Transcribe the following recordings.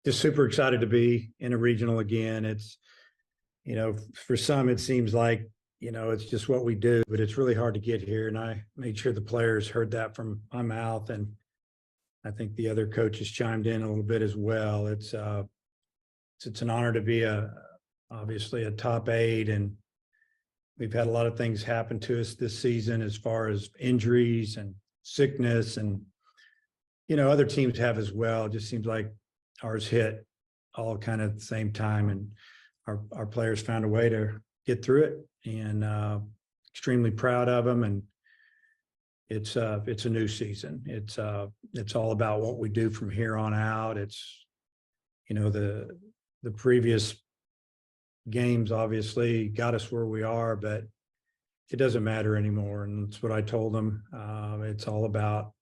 Just super excited to be in a regional again. It's, for some, it seems like, it's just what we do, but it's really hard to get here. And I made sure the players heard that from my mouth. And I think the other coaches chimed in a little bit as well. It's an honor to be obviously a top 8. And we've had a lot of things happen to us this season as far as injuries and sickness, and, other teams have as well. It just seems like ours hit all kind of at the same time, and our players found a way to get through it, and extremely proud of them. And it's a new season. It's all about what we do from here on out. It's, the previous games obviously got us where we are, but it doesn't matter anymore. And that's what I told them. It's all about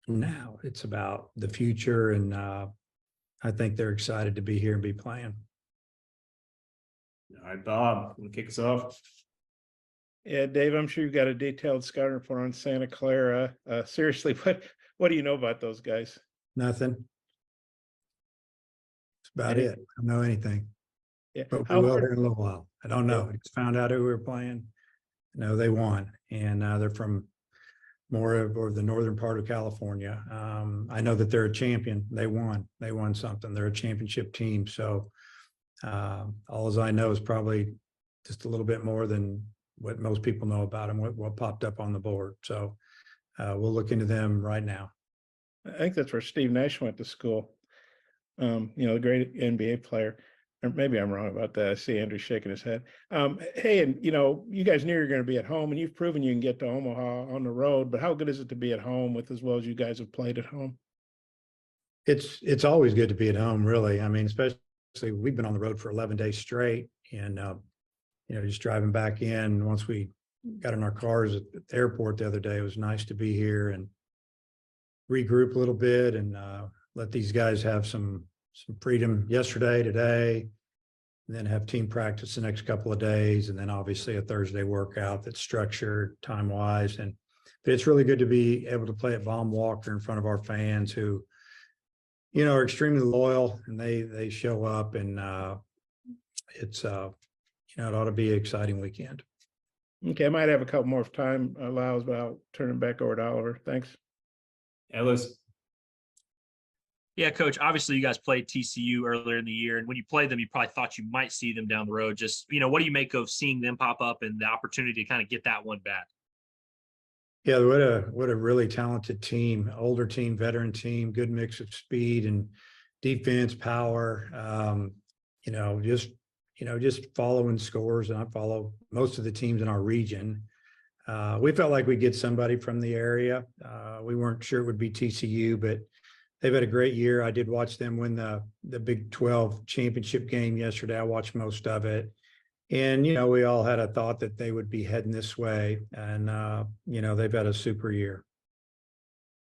now. It's about the future. And I think they're excited to be here and be playing. All right, Bob, want to kick us off? Yeah, Dave, I'm sure you've got a detailed scouting report on Santa Clara. Seriously, what do you know about those guys? Nothing. That's about it. I don't know anything. Yeah. But we will here in a little while. I don't know. I just found out who we were playing. No, they won. And they're from more of the northern part of California. I know that they're a champion. They won something. They're a championship team. So all as I know is probably just a little bit more than what most people know about them, what popped up on the board. So we'll look into them right now. I think that's where Steve Nash went to school. The great NBA player. Or maybe I'm wrong about that. I see Andrew shaking his head. Hey, and you guys knew you're going to be at home, and you've proven you can get to Omaha on the road. But how good is it to be at home with as well as you guys have played at home? It's always good to be at home, really. I mean, especially we've been on the road for 11 days straight, and just driving back in once we got in our cars at the airport the other day, it was nice to be here and regroup a little bit and let these guys have some freedom yesterday, today, and then have team practice the next couple of days, and then obviously a Thursday workout that's structured time-wise. But it's really good to be able to play at baum-walker in front of our fans who, are extremely loyal, and they show up, and it's it ought to be an exciting weekend. Okay, I might have a couple more if time allows, but I'll turn it back over to Oliver. Thanks. Ellis. Yeah, Coach, obviously you guys played TCU earlier in the year, and when you played them, you probably thought you might see them down the road. Just, what do you make of seeing them pop up and the opportunity to kind of get that one back? Yeah, what a really talented team, older team, veteran team, good mix of speed and defense, power, just following scores. And I follow most of the teams in our region. We felt like we'd get somebody from the area. We weren't sure it would be TCU, but they've had a great year. I did watch them win the Big 12 championship game yesterday. I watched most of it. And, we all had a thought that they would be heading this way. And, they've had a super year.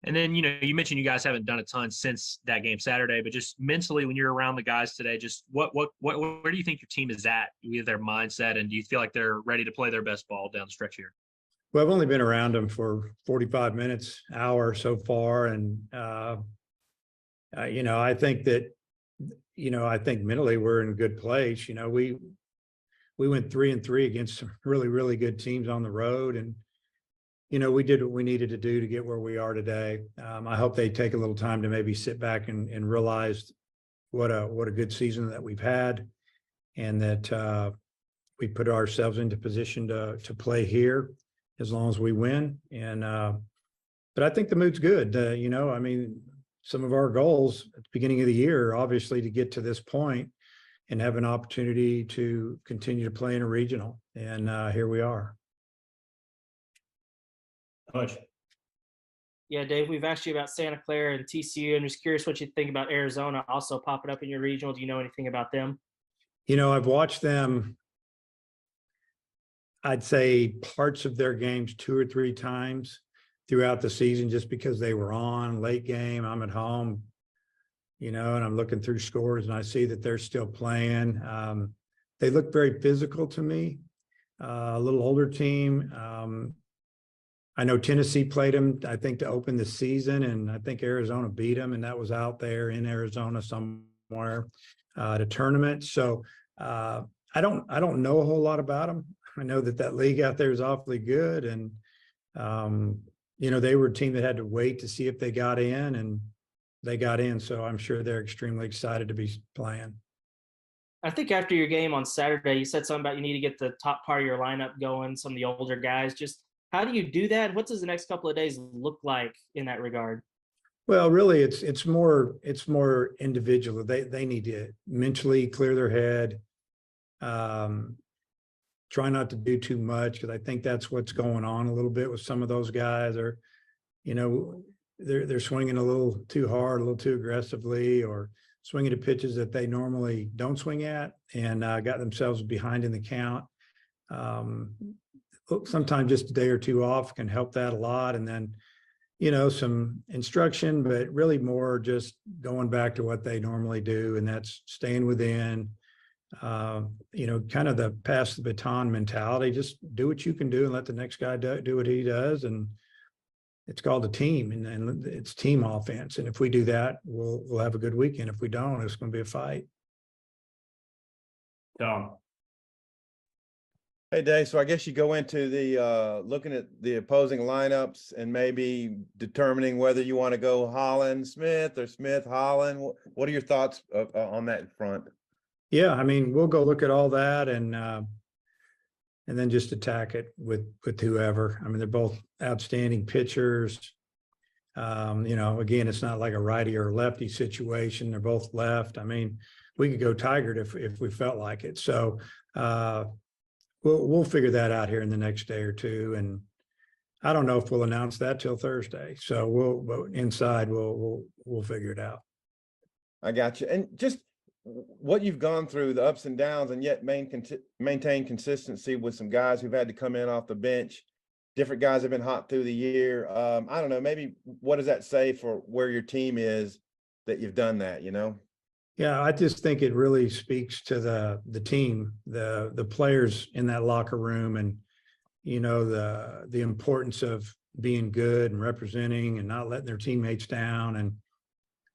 And then, you mentioned you guys haven't done a ton since that game Saturday, but just mentally when you're around the guys today, just where do you think your team is at with their mindset? And do you feel like they're ready to play their best ball down the stretch here? Well, I've only been around them for 45 minutes, hour so far. And, I think that, I think mentally we're in a good place. We went 3-3 against some really, really good teams on the road. And, we did what we needed to do to get where we are today. I hope they take a little time to maybe sit back and realize what a good season that we've had, and that we put ourselves into position to play here as long as we win. And, but I think the mood's good. Some of our goals at the beginning of the year are obviously to get to this point and have an opportunity to continue to play in a regional. And here we are. Much. Yeah, Dave, we've asked you about Santa Clara and TCU. I'm just curious what you think about Arizona also popping up in your regional. Do you know anything about them? I've watched them, I'd say parts of their games 2 or 3 times throughout the season, just because they were on late game. I'm at home, and I'm looking through scores and I see that they're still playing. They look very physical to me, a little older team. I know Tennessee played them, I think, to open the season, and I think Arizona beat them, and that was out there in Arizona somewhere. somewhere at a tournament. So I don't know a whole lot about them. I know that league out there is awfully good, and you know, they were a team that had to wait to see if they got in, and they got in. So I'm sure they're extremely excited to be playing. I think after your game on Saturday, you said something about you need to get the top part of your lineup going, some of the older guys. Just how do you do that? What does the next couple of days look like in that regard? Well, really, it's more individual. They need to mentally clear their head. Try not to do too much, because I think that's what's going on a little bit with some of those guys. Or, you know, they're swinging a little too hard, a little too aggressively, or swinging to pitches that they normally don't swing at, and got themselves behind in the count. Sometimes just a day or two off can help that a lot. And then, you know, some instruction, but really more just going back to what they normally do, and that's staying within, you know, kind of the pass the baton mentality. Just do what you can do and let the next guy do what he does. And it's called a team, and it's team offense. And if we do that, we'll have a good weekend. If we don't, it's going to be a fight. Tom. Hey, Dave, so I guess you go into the looking at the opposing lineups and maybe determining whether you want to go Holland Smith or Smith Holland. What are your thoughts on that front? Yeah, I mean, we'll go look at all that, and then just attack it with whoever. I mean, they're both outstanding pitchers. You know, again, it's not like a righty or lefty situation. They're both left. I mean, we could go Tigered if we felt like it. So we'll figure that out here in the next day or two. And I don't know if we'll announce that till Thursday. So we'll figure it out. I got you. And just what you've gone through, the ups and downs, and yet maintain consistency with some guys who've had to come in off the bench. Different guys have been hot through the year. I don't know, maybe what does that say for where your team is that you've done that, you know? Yeah, I just think it really speaks to the team, the players in that locker room, and, you know, the importance of being good and representing and not letting their teammates down. And,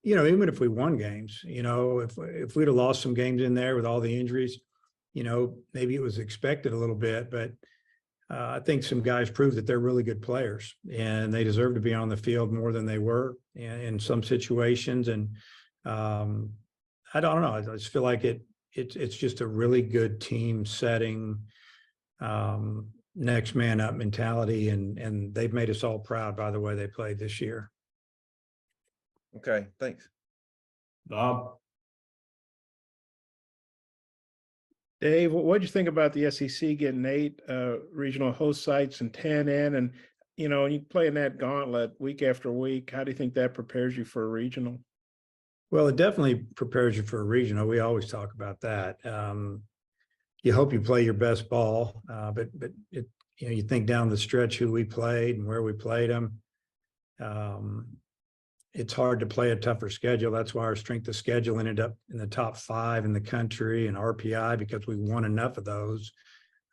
you know, even if we won games, you know, if we'd have lost some games in there with all the injuries, you know, maybe it was expected a little bit, but I think some guys proved that they're really good players, and they deserve to be on the field more than they were in some situations. And I don't know. I just feel like it's just a really good team setting, next man up mentality, and they've made us all proud by the way they played this year. Okay, thanks. Bob. Dave, what do you think about the SEC getting 8 regional host sites and 10 in, and you know, you play in that gauntlet week after week? How do you think that prepares you for a regional? Well, it definitely prepares you for a regional. We always talk about that. You hope you play your best ball, but it, you know, you think down the stretch who we played and where we played them. It's hard to play a tougher schedule. That's why our strength of schedule ended up in the top 5 in the country in RPI, because we won enough of those.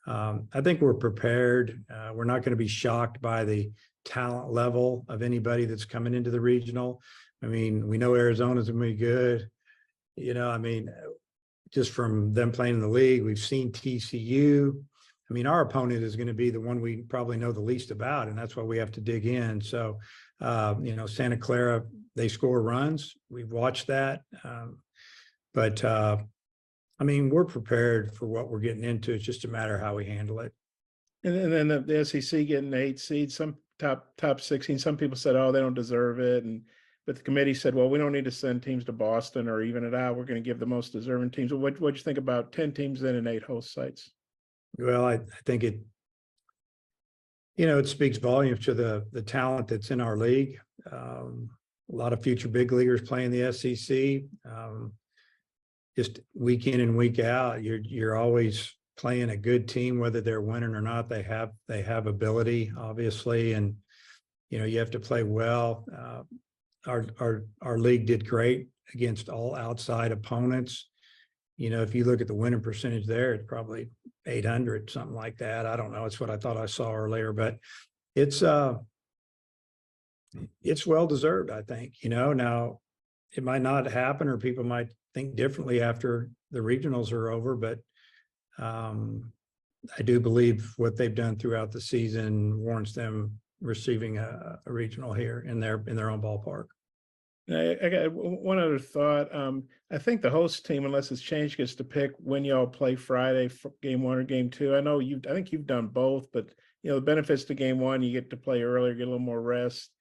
I think we're prepared. We're not going to be shocked by the talent level of anybody that's coming into the regional. I mean, we know Arizona's going to be good. You know, I mean, just from them playing in the league, we've seen TCU. I mean, our opponent is going to be the one we probably know the least about, and that's why we have to dig in. So, you know, Santa Clara, they score runs. We've watched that. But I mean, we're prepared for what we're getting into. It's just a matter of how we handle it. And then the SEC getting 8 seeds, some top 16. Some people said, oh, they don't deserve it. But the committee said, well, we don't need to send teams to Boston or even it out. We're going to give the most deserving teams. What'd you think about 10 teams in and 8 host sites? Well, I think it, you know, it speaks volumes to the talent that's in our league. A lot of future big leaguers playing the SEC. Just week in and week out, you're always playing a good team, whether they're winning or not. They have ability, obviously, and you know, you have to play well. Our league did great against all outside opponents. You know, if you look at the winning percentage there, it's probably 800, something like that. I don't know. It's what I thought I saw earlier, but it's well deserved, I think. You know, now it might not happen, or people might think differently after the regionals are over, but I do believe what they've done throughout the season warrants them receiving a regional here in their own ballpark. I got one other thought. I think the host team, unless it's changed, gets to pick when y'all play Friday for game 1 or game 2. I think you've done both, but the benefits to game 1, you get to play earlier, get a little more rest.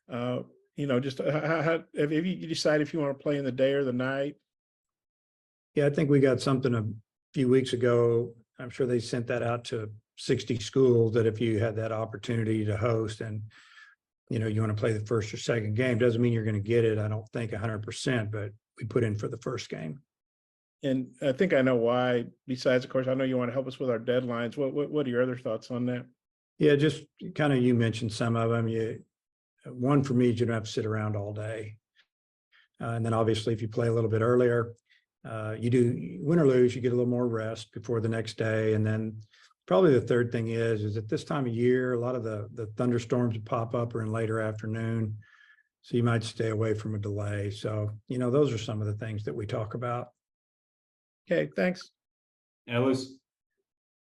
Just how have you decided if you want to play in the day or the night? Yeah, I think we got something a few weeks ago. I'm sure they sent that out to 60 schools that if you had that opportunity to host and you want to play the first or second game, doesn't mean you're going to get it. I don't think 100%, but we put in for the first game. And I think I know why. Besides, of course, I know you want to help us with our deadlines. What are your other thoughts on that? Yeah, just kind of, you mentioned some of them. One for me is you don't have to sit around all day. And then obviously if you play a little bit earlier, you do, win or lose, you get a little more rest before the next day. And then probably the third thing is at this time of year, a lot of the thunderstorms that pop up are in later afternoon. So you might stay away from a delay. So, those are some of the things that we talk about. Okay, thanks. Ellis.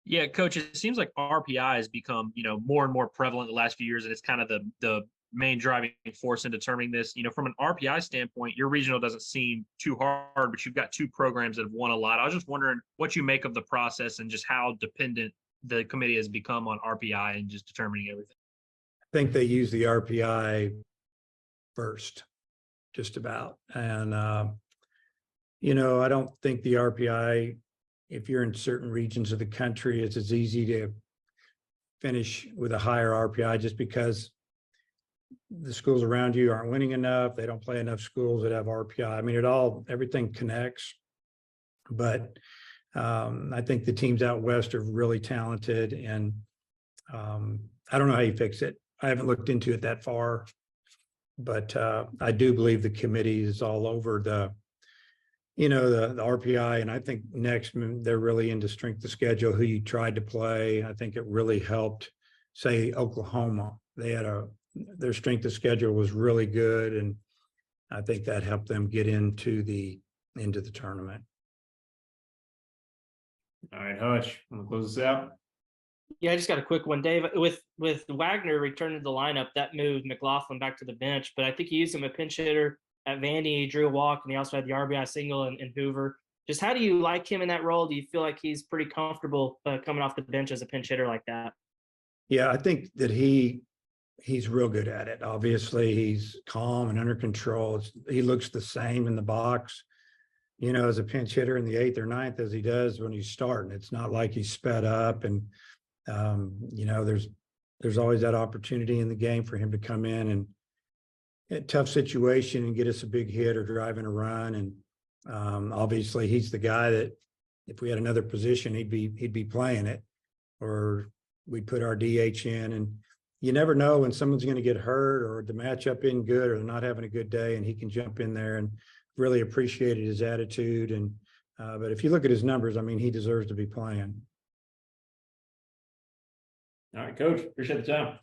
Yeah, Coach, it seems like RPI has become, more and more prevalent the last few years, and it's kind of the main driving force in determining this. From an RPI standpoint, your regional doesn't seem too hard, but you've got 2 programs that have won a lot. I was just wondering what you make of the process and just how dependent the committee has become on RPI and just determining everything. I think they use the RPI first, just about. And, I don't think the RPI, if you're in certain regions of the country, it's as easy to finish with a higher RPI just because the schools around you aren't winning enough. They don't play enough schools that have RPI. I mean, everything connects, but I think the teams out West are really talented, and I don't know how you fix it. I haven't looked into it that far, but I do believe the committee is all over the RPI. And I think next they're really into strength of schedule, who you tried to play. I think it really helped, say, Oklahoma. They had their strength of schedule was really good. And I think that helped them get into the tournament. All right, Hutch, want to close this out? Yeah, I just got a quick one, Dave. With Wagner returning to the lineup, that moved McLaughlin back to the bench, but I think he used him a pinch hitter at Vandy. He drew a walk, and he also had the RBI single in Hoover. Just how do you like him in that role? Do you feel like he's pretty comfortable coming off the bench as a pinch hitter like that? Yeah, I think that he's real good at it. Obviously, he's calm and under control. He looks the same in the box, as a pinch hitter in the 8th or 9th as he does when he's starting. It's not like he's sped up, and there's always that opportunity in the game for him to come in and a tough situation and get us a big hit or drive in a run. And obviously he's the guy that if we had another position, he'd be playing it, or we'd put our DH in. And you never know when someone's going to get hurt or the matchup isn't good or they're not having a good day, and he can jump in there. And really appreciated his attitude. And but if you look at his numbers, I mean, he deserves to be playing. All right, Coach, appreciate the time.